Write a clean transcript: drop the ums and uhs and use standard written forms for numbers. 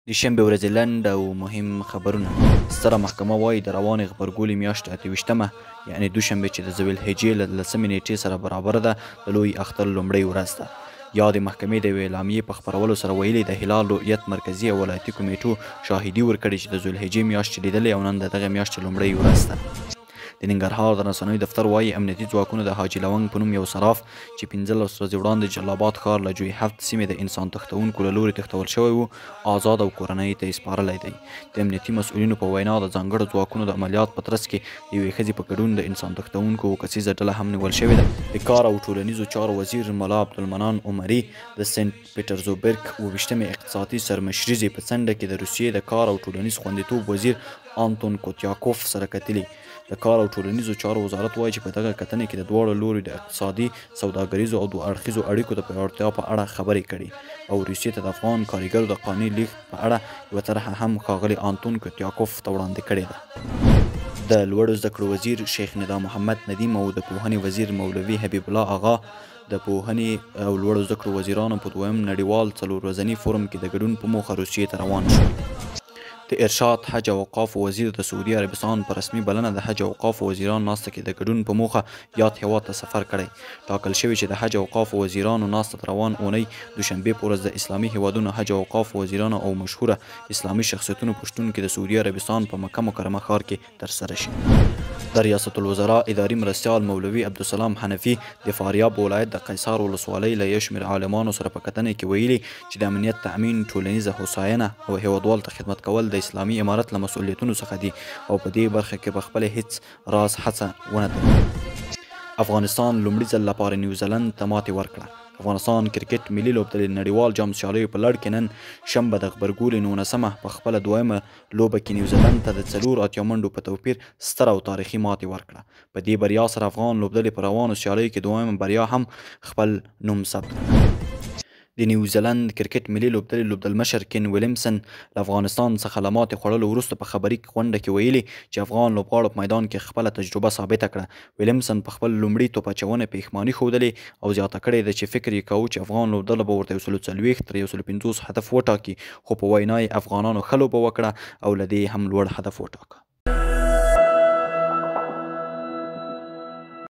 د شنبې ورځې لنډ او مهم خبرونه. ستره محکمه وایي د روانې غبرګولي میاشتې 28مه یعنې دوشنبې چې د ذوالحجې له 10مې نیټې سره برابره ده د لوی اختر لومړۍ ورځ ده. یا د محکمې د یوې اعلامیې په خپرولو سره ویلي د هلال رؤیت مرکزي او ولایتي کمیټو شاهدي ورکړې چې د ذوالحجې میاشت چې لیدلې او نن د دغه میاشتې لومړۍ ورځ ده. د ننګرهار د رسنیو دفتر وایي امنیتي ځواکونو د حاجي لونګ په نوم یو صراف چې 15 ورځې وړاندې جلال آباد ښار له جوی هفت سیمې د انسان تښتونکو له لوري تښتول شوی و آزاد او کورنۍ ته یې سپارلی دی. د امنیتي مسؤلینو په وینا د ځانګړو ځواکونو د عملیات په ترڅ کې د یوې ښځې په ګډون د انسان تښتونکو کسیزه ډله هم نیول شوې ده. د کار او ټولنیزو چارو وزیر ملا عبدالمنان عمري د سنت پیټرزبورګ 28مې اقتصادي سرمشریزې په څنډه کې د روسیې د کار او ټولنیز خوندیتوب وزیر آنتون کوتیاکوف سره کتلي. د کار او ټولنیزو چارو وزارت وایي چې په دغه کتنې کې د دواړو لوري د اقتصادي سوداګریزو او دوه اړخیزو اړیکو د پیاوړتیا په اړه خبرې کړي او روسیې ته د افغان کارګرو د قانوني لیږد په اړه یوه طرحه هم ښاغلي آنتون کوتیاکوف ته وړاندې کړې ده. د لوړو زده کړو وزیر شیخ ندا محمد ندیم او د پوهنې وزیر مولوي حبیب الله اغا د پوهنې او لوړو زده کړو وزیرانو په دویم نړیوال څلور ورځني فورم کې د ګډون په موخه روسیې ته روان شول. د ارشاد حج او اوقافو وزیر د سعودي عربستان په رسمي بلنه د حج او اوقافو وزیرانو ناسته کې د ګډون په موخه یاد هیواد ته سفر کړی. ټاکل شوي چې د حج او اوقافو وزیرانو ناسته د روان اونۍ دوشنبې په ورځ د اسلامي هیوادونو حج او اوقافو وزیرانو او مشهوره اسلامي شخصیتونو په شتون کې د سعودي عربستان په مکه مکرمه ښار کې ترسره شي. د ریاست الوزرا اداري مرستیال مولوي عبدالسلام حنفي د فاریاب ولایت د قیصار ولسوالۍ له یو شمېر عالمانو سره په کتنې کې ویلي چې د امنیت تأمین، ټولنیزه هوساینه او هیوادوالو ته خدمت کول د اسلامي امارت له مسؤلیتونو څخه دي او په دې برخه کې په خپله هیڅ راز هڅه ونه ده. افغانستان لومړي ځل لپاره نیوزیلند ته ماتې ورکړه. افغانستان کرکټ ملي لوبډلې نړیوال جام سیالیو په لړ کې نن شنبه د غبرګولي 19مه په خپله دویمه لوبه کې نیوزیلند ته د 4 منډو په توپیر ستره او تاریخي ماتې ورکړه. په دې بریا سره افغان لوبډلې په روانو سیالیو کې دویمه بریا هم خپل نوم ثبت کړ. د نیوزیلند کرکټ ملي لوبډلې لوبډلمشر کین ویلیمسن له افغانستان څخه له ماتې خوړلو وروسته په خبري غونډه کې ویلي چې افغان لوبغاړو په میدان کې خپله تجربه ثابته کړه. ویلیمسن په خپل لومړي توپ اچونې پښیماني ښودلې او زیاته کړې ده چې فکر یې کوو چې افغان لوبډله به ورته 140 تر 150 هدف وټاکي، خو په وینا یې افغانانو ښه لوبه وکړه او له دې هم لوړ هدف وټاکه.